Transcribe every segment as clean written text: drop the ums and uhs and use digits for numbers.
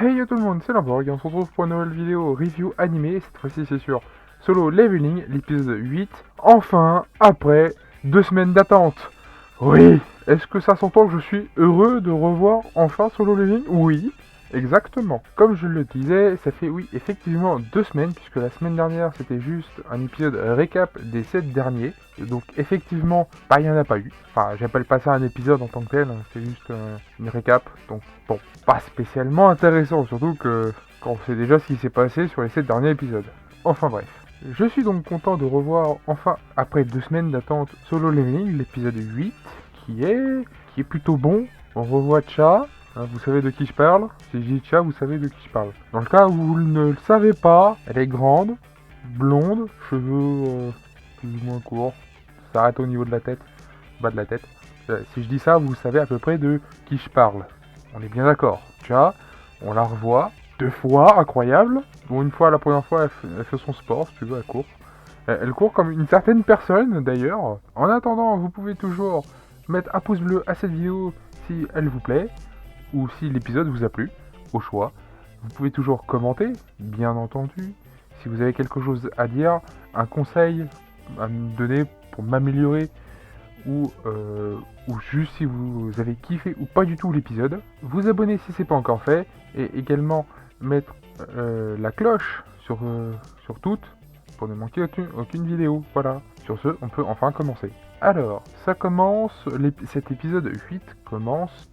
Hey yo tout le monde, c'est Lamborg et on se retrouve pour une nouvelle vidéo review animée. Cette fois-ci c'est sur Solo Leveling, l'épisode 8. Enfin, après 2 semaines d'attente. Oui, est-ce que ça s'entend que je suis heureux de revoir enfin Solo Leveling? Oui, exactement. Comme je le disais, ça fait oui effectivement 2 semaines, puisque la semaine dernière c'était juste un épisode récap des 7 derniers. Donc effectivement, il n'y en a pas eu. Enfin, j'appelle pas ça un épisode en tant que tel, hein, c'est juste une récap. Donc bon, pas spécialement intéressant, surtout que quand on sait déjà ce qui s'est passé sur les 7 derniers épisodes. Enfin bref. Je suis donc content de revoir enfin, après 2 semaines d'attente, Solo Leveling, l'épisode 8, qui est plutôt bon. On revoit Cha, hein, vous savez de qui je parle. Si je dis Cha, vous savez de qui je parle. Dans le cas où vous ne le savez pas, elle est grande, blonde, cheveux plus ou moins courts, ça arrête au niveau de la tête, bas de la tête. Si je dis ça, vous savez à peu près de qui je parle. On est bien d'accord. Cha, on la revoit 2 fois, incroyable. Bon, une fois, la première fois, elle fait son sport, si tu veux, elle court. Elle court comme une certaine personne, d'ailleurs. En attendant, vous pouvez toujours mettre un pouce bleu à cette vidéo si elle vous plaît, ou si l'épisode vous a plu, au choix. Vous pouvez toujours commenter, bien entendu. Si vous avez quelque chose à dire, un conseil à me donner pour m'améliorer, ou juste si vous avez kiffé ou pas du tout l'épisode, vous abonner si c'est pas encore fait, et également mettre la cloche sur toutes pour ne manquer aucune vidéo. Voilà. Sur ce, on peut enfin commencer. Alors, ça commence, cet épisode 8 commence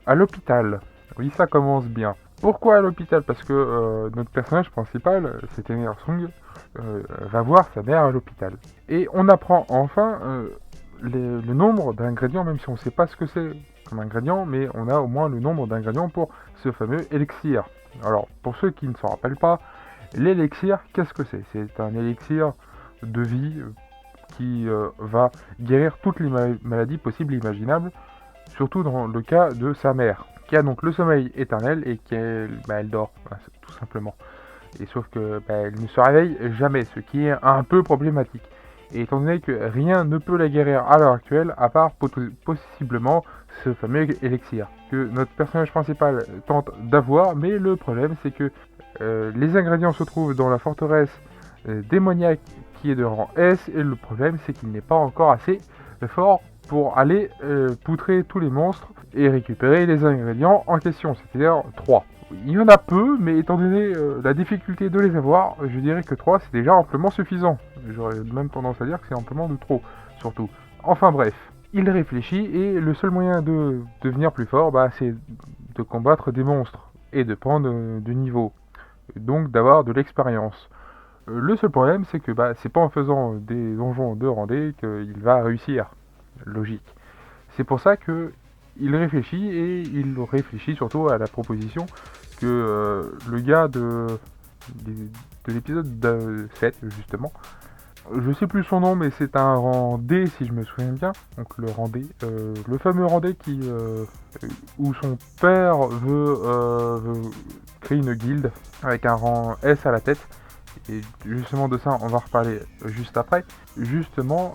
à l'hôpital. Oui, ça commence bien. Pourquoi à l'hôpital? Parce que notre personnage principal, c'était Sung, va voir sa mère à l'hôpital. Et on apprend enfin le nombre d'ingrédients, même si on ne sait pas ce que c'est comme ingrédient, mais on a au moins le nombre d'ingrédients pour ce fameux élixir. Alors, pour ceux qui ne s'en rappellent pas, l'élixir, qu'est-ce que c'est? C'est un élixir de vie qui va guérir toutes les maladies possibles et imaginables, surtout dans le cas de sa mère, qui a donc le sommeil éternel et elle dort, tout simplement. Et sauf que elle ne se réveille jamais, ce qui est un peu problématique. Et étant donné que rien ne peut la guérir à l'heure actuelle, à part possiblement ce fameux élixir, que notre personnage principal tente d'avoir, mais le problème c'est que les ingrédients se trouvent dans la forteresse démoniaque qui est de rang S, et le problème c'est qu'il n'est pas encore assez fort pour aller poutrer tous les monstres et récupérer les ingrédients en question, c'est-à-dire 3. Il y en a peu, mais étant donné la difficulté de les avoir, je dirais que 3 c'est déjà amplement suffisant. J'aurais même tendance à dire que c'est amplement de trop, surtout. Enfin bref, il réfléchit et le seul moyen de devenir plus fort, c'est de combattre des monstres et de prendre du niveau. Donc d'avoir de l'expérience. Le seul problème, c'est que c'est pas en faisant des donjons de randée qu'il va réussir. Logique. C'est pour ça que il réfléchit, et il réfléchit surtout à la proposition que le gars de l'épisode 7, justement, je sais plus son nom, mais c'est un rang D si je me souviens bien. Donc le rang D, le fameux rang D où son père veut créer une guilde avec un rang S à la tête. Et justement de ça, on va reparler juste après. Justement,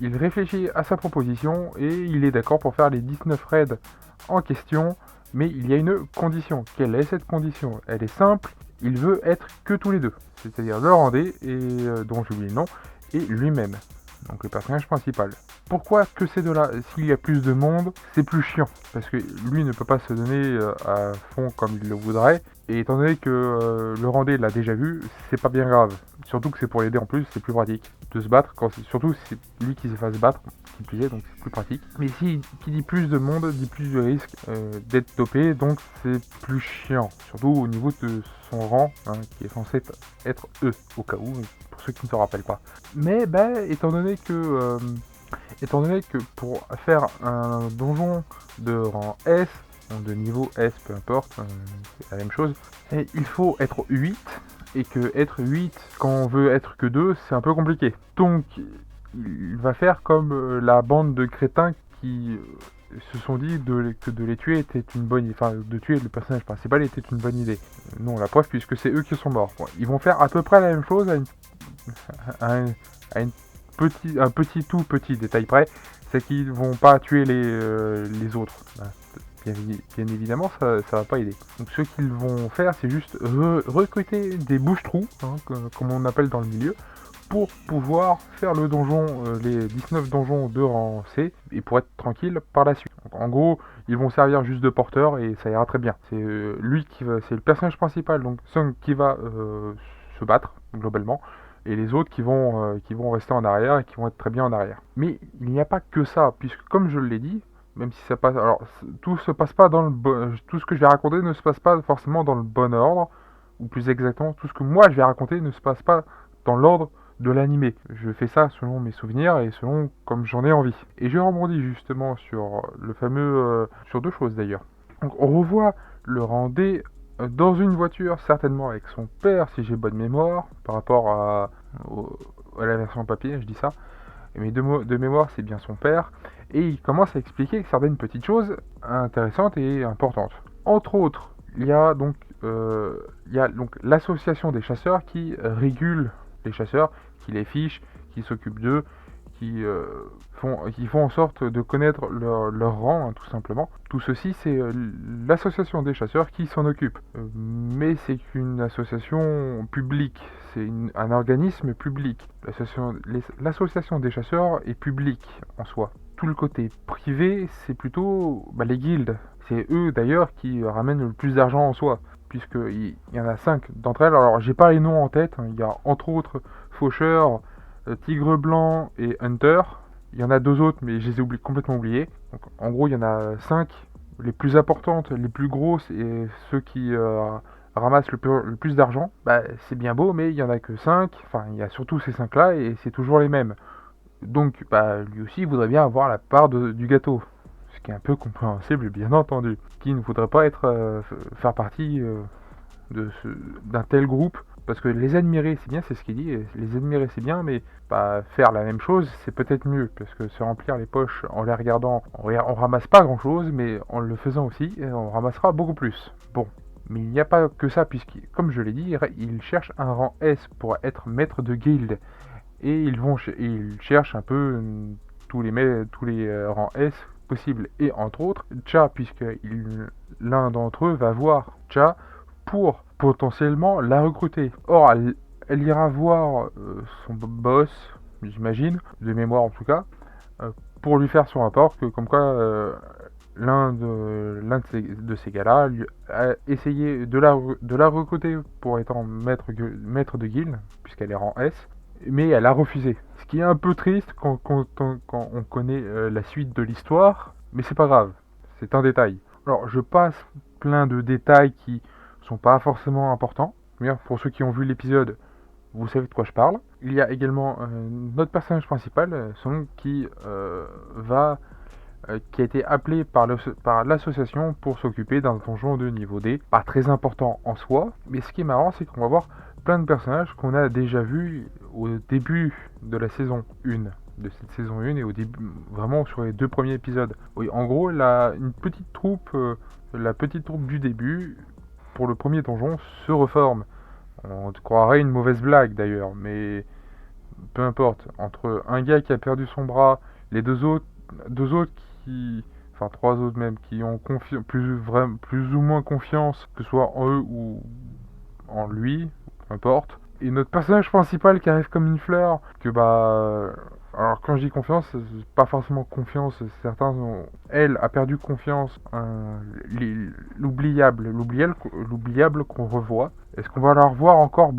il réfléchit à sa proposition et il est d'accord pour faire les 19 raids en question. Mais il y a une condition. Quelle est cette condition? Elle est simple. Il veut être que tous les deux. C'est-à-dire le Randé, dont j'oublie le nom, et lui-même. Donc le personnage principal. Pourquoi que ces deux-là? S'il y a plus de monde, c'est plus chiant. Parce que lui ne peut pas se donner à fond comme il le voudrait. Et étant donné que le Randé l'a déjà vu, c'est pas bien grave. Surtout que c'est pour l'aider en plus, c'est plus pratique de se battre. Surtout si c'est lui qui se fasse battre, qui plus est, donc c'est plus pratique. Mais qui dit plus de monde, dit plus de risque d'être topé, donc c'est plus chiant. Surtout au niveau de son rang, qui est censé être E, au cas où, pour ceux qui ne se rappellent pas. Mais étant donné que pour faire un donjon de rang S, de niveau S, peu importe, c'est la même chose, et il faut être 8, et que être 8 quand on veut être que 2, c'est un peu compliqué. Donc il va faire comme la bande de crétins qui se sont dit que de les tuer était une bonne idée, enfin de tuer le personnage principal était une bonne idée. Non, la preuve, puisque c'est eux qui sont morts. Bon, ils vont faire à peu près la même chose à un petit tout petit détail près, c'est qu'ils vont pas tuer les autres. bien évidemment, ça va pas aider. Donc ce qu'ils vont faire, c'est juste recruter des bouche-trous, hein, comme on appelle dans le milieu, pour pouvoir faire le donjon, les 19 donjons de rang C, et pour être tranquille par la suite. Donc, en gros, ils vont servir juste de porteur et ça ira très bien. C'est c'est le personnage principal, donc Sung qui va se battre globalement, et les autres qui vont rester en arrière et qui vont être très bien en arrière. Mais il n'y a pas que ça, puisque comme je l'ai dit, même si ça passe, alors tout se passe pas dans le tout ce que je vais raconter ne se passe pas forcément dans le bon ordre, ou plus exactement, tout ce que moi je vais raconter ne se passe pas dans l'ordre de l'animé. Je fais ça selon mes souvenirs et selon comme j'en ai envie. Et je rebondis justement sur le fameux, sur deux choses d'ailleurs. Donc on revoit le Randé dans une voiture, certainement avec son père, si j'ai bonne mémoire, par rapport à la version papier, je dis ça. Mais de mémoire, c'est bien son père. Et il commence à expliquer certaines petites choses intéressantes et importantes. Entre autres, il y a donc l'association des chasseurs qui régule les chasseurs, qui les fiche, qui s'occupe d'eux, qui font en sorte de connaître leur rang, hein, tout simplement. Tout ceci, c'est l'association des chasseurs qui s'en occupe. Mais c'est une association publique, c'est un organisme public. L'association des chasseurs est publique en soi. Tout le côté privé, c'est plutôt les guildes. C'est eux d'ailleurs qui ramènent le plus d'argent en soi, puisqu'il y en a 5 d'entre elles. Alors j'ai pas les noms en tête, hein. Il y a entre autres Faucheur, Tigre Blanc et Hunter. Il y en a 2 autres, mais je les ai complètement oubliés. Donc, en gros, il y en a 5. Les plus importantes, les plus grosses, et ceux qui ramassent le plus d'argent. C'est bien beau, mais il y en a que 5. Enfin, il y a surtout ces 5 là, et c'est toujours les mêmes. Donc, lui aussi voudrait bien avoir la part du gâteau. Ce qui est un peu compréhensible, bien entendu. Qui ne voudrait pas faire partie d'un tel groupe. Parce que les admirer, c'est bien, c'est ce qu'il dit. Les admirer, c'est bien, mais faire la même chose, c'est peut-être mieux. Parce que se remplir les poches en les regardant, on ramasse pas grand-chose, mais en le faisant aussi, on ramassera beaucoup plus. Bon. Mais il n'y a pas que ça, puisque, comme je l'ai dit, il cherche un rang S pour être maître de guilde. Et ils cherchent un peu tous les rangs S possibles. Et entre autres, Cha, puisque l'un d'entre eux va voir Cha pour potentiellement la recruter. Or, elle ira voir son boss, j'imagine, de mémoire en tout cas, pour lui faire son rapport, que comme quoi l'un de ces gars-là a essayé de la recruter pour être maître de guilde, puisqu'elle est rang S, mais elle a refusé. Ce qui est un peu triste quand on connaît la suite de l'histoire, mais c'est pas grave, c'est un détail. Alors je passe plein de détails qui sont pas forcément importants, mais pour ceux qui ont vu l'épisode, vous savez de quoi je parle. Il y a également notre personnage principal, Song, qui a été appelé par l'association pour s'occuper d'un donjon de niveau D. Pas très important en soi, mais ce qui est marrant, c'est qu'on va voir plein de personnages qu'on a déjà vus au début de la saison 1. De cette saison 1 et au début, vraiment sur les 2 premiers épisodes. Oui, en gros, une petite troupe, la petite troupe du début, pour le premier donjon, se reforme. On croirait une mauvaise blague d'ailleurs, mais peu importe. Entre un gars qui a perdu son bras, les deux autres enfin 3 autres même, qui ont plus ou moins confiance, que ce soit en eux ou en lui, peu importe. Et notre personnage principal qui arrive comme une fleur, que alors quand je dis confiance, c'est pas forcément confiance, elle a perdu confiance, l'oubliable qu'on revoit. Est-ce qu'on va la revoir encore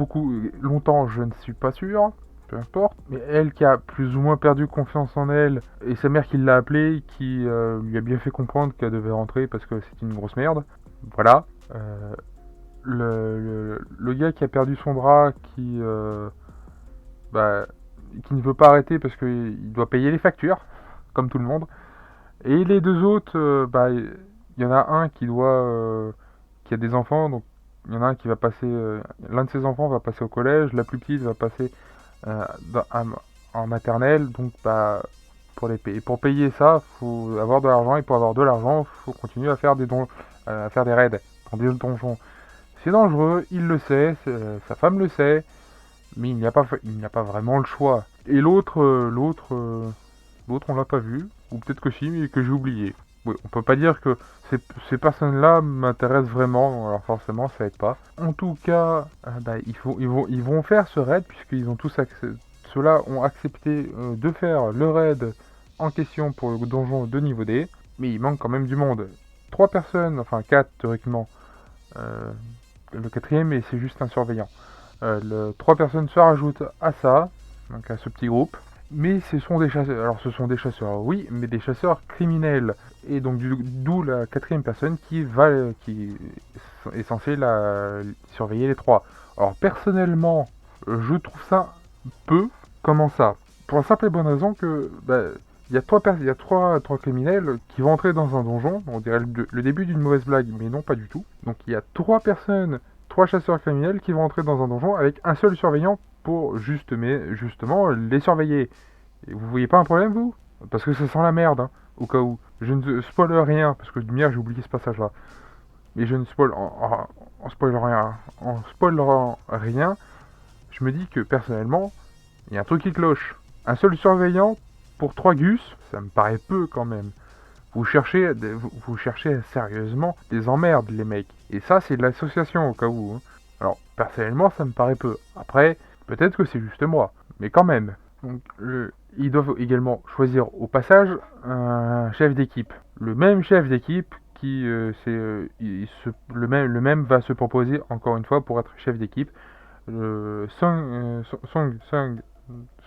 longtemps? Je ne suis pas sûr. Peu importe, mais elle qui a plus ou moins perdu confiance en elle, et sa mère qui l'a appelée, qui lui a bien fait comprendre qu'elle devait rentrer parce que c'est une grosse merde. Voilà. Le gars qui a perdu son bras, qui ne veut pas arrêter parce qu'il doit payer les factures, comme tout le monde. Et les 2 autres, il y en a un qui a des enfants, donc il y en a un qui va passer, l'un de ses enfants va passer au collège, la plus petite va passer en maternelle, donc pour payer ça, faut avoir de l'argent, et pour avoir de l'argent, faut continuer à faire à faire des raids dans des donjons. C'est dangereux, il le sait, sa femme le sait, mais il n'y a pas vraiment le choix. Et l'autre, on l'a pas vu, ou peut-être que si, mais que j'ai oublié. oui, on peut pas dire que ces personnes-là m'intéressent vraiment, alors forcément ça aide pas. En tout cas, ils vont faire ce raid puisqu'ils ont tous ceux-là ont accepté de faire le raid en question pour le donjon de niveau D, mais il manque quand même du monde. 3 personnes, enfin 4 théoriquement, euh, le quatrième et c'est juste un surveillant. 3 personnes se rajoutent à ça, donc à ce petit groupe. Mais ce sont des chasseurs. Alors ce sont des chasseurs, oui, mais des chasseurs criminels. Et donc d'où la quatrième personne qui est censée surveiller les 3. Alors personnellement, je trouve ça peu. Comment ça? Pour la simple et bonne raison que il y a trois criminels qui vont entrer dans un donjon. On dirait le début d'une mauvaise blague, mais non pas du tout. Donc il y a 3 chasseurs criminels qui vont entrer dans un donjon avec un seul surveillant pour justement les surveiller. Et vous voyez pas un problème, vous? Parce que ça sent la merde, hein, au cas où. Je ne spoil rien, parce que merde, j'ai oublié ce passage-là. Mais je ne spoil en spoilerant rien. En spoilerant rien, je me dis que personnellement, il y a un truc qui cloche. Un seul surveillant pour 3 gus, ça me paraît peu quand même. Vous cherchez sérieusement des emmerdes, les mecs. Et ça, c'est de l'association au cas où. Hein. Alors, personnellement, ça me paraît peu. Après, peut-être que c'est juste moi. Mais quand même. Donc, ils doivent également choisir au passage un chef d'équipe. Le même chef d'équipe qui, le même va se proposer encore une fois pour être chef d'équipe. Song,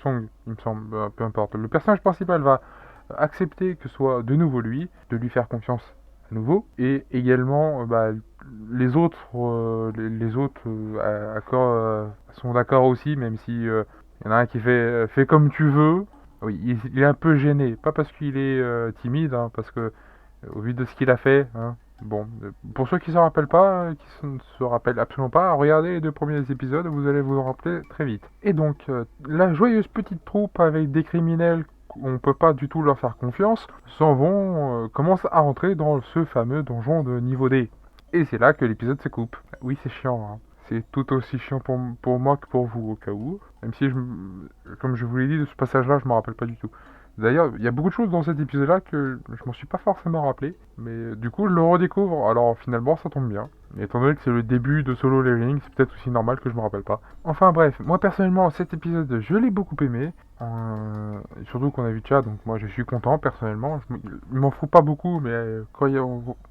il me semble, peu importe. Le personnage principal va accepter que ce soit de nouveau lui, de lui faire confiance à nouveau, et également les autres, sont d'accord aussi, même si il y en a un qui fait comme tu veux. Oui, il est un peu gêné, pas parce qu'il est timide, hein, parce que au vu de ce qu'il a fait, hein, bon, pour ceux qui ne se rappellent pas, qui ne se rappellent absolument pas, regardez les 2 premiers épisodes, vous allez vous en rappeler très vite. Et donc, la joyeuse petite troupe avec des criminels on peut pas du tout leur faire confiance, commencent à rentrer dans ce fameux donjon de niveau D. Et c'est là que l'épisode se coupe. Oui, c'est chiant, hein. C'est tout aussi chiant pour moi que pour vous, au cas où. Même si, comme je vous l'ai dit, de ce passage-là, je me rappelle pas du tout. D'ailleurs, il y a beaucoup de choses dans cet épisode-là que je m'en suis pas forcément rappelé, mais du coup, je le redécouvre. Alors finalement, ça tombe bien. Et étant donné que c'est le début de Solo Leveling, c'est peut-être aussi normal que je me rappelle pas. Enfin bref, moi personnellement, cet épisode, je l'ai beaucoup aimé. Surtout qu'on a vu Tcha, donc moi je suis content personnellement. Il m'en faut pas beaucoup, mais quand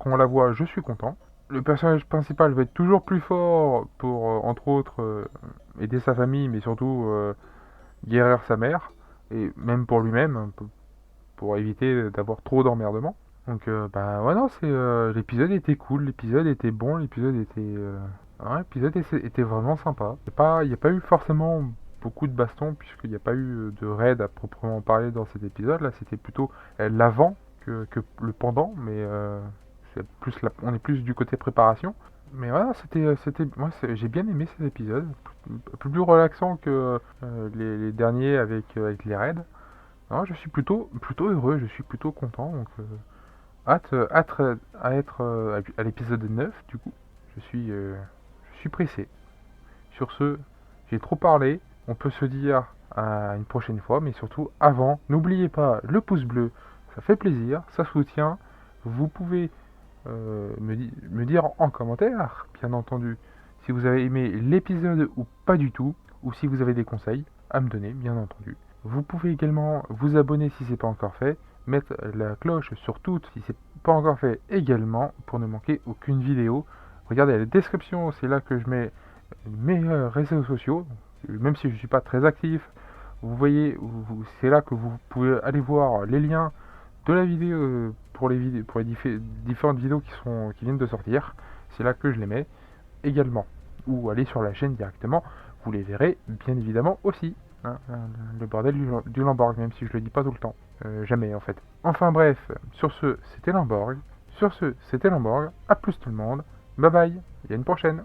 on la voit, je suis content. Le personnage principal va être toujours plus fort pour, entre autres, aider sa famille, mais surtout guérir sa mère, et même pour lui-même, hein, pour éviter d'avoir trop d'emmerdements. Donc, ouais, non, l'épisode était cool, l'épisode était bon, l'épisode était vraiment sympa. Il n'y a pas eu forcément beaucoup de bastons, puisqu'il n'y a pas eu de raid à proprement parler dans cet épisode. Là, c'était plutôt l'avant que le pendant, mais on est plus du côté préparation. Mais voilà, j'ai bien aimé cet épisode, plus relaxant que les derniers avec les raids. Non, je suis plutôt heureux, je suis plutôt content, donc hâte à être à l'épisode 9 du coup. Je suis pressé. Sur ce, j'ai trop parlé, on peut se dire à une prochaine fois, mais surtout avant, n'oubliez pas le pouce bleu, ça fait plaisir, ça soutient. Vous pouvez me dire en commentaire, bien entendu, si vous avez aimé l'épisode ou pas du tout, ou si vous avez des conseils à me donner, bien entendu. Vous pouvez également vous abonner si c'est pas encore fait, mettre la cloche sur toutes si c'est pas encore fait également, pour ne manquer aucune vidéo. Regardez la description, c'est là que je mets mes réseaux sociaux, même si je suis pas très actif. Vous voyez, c'est là que vous pouvez aller voir les liens de la vidéo pour les différentes vidéos qui viennent de sortir. C'est là que je les mets également. Ou aller sur la chaîne directement, vous les verrez bien évidemment aussi. Hein, le bordel du Lamborg, même si je le dis pas tout le temps. Jamais en fait. Enfin bref, sur ce, c'était Lamborg. Sur ce, c'était Lamborg. A plus tout le monde. Bye bye, et à une prochaine.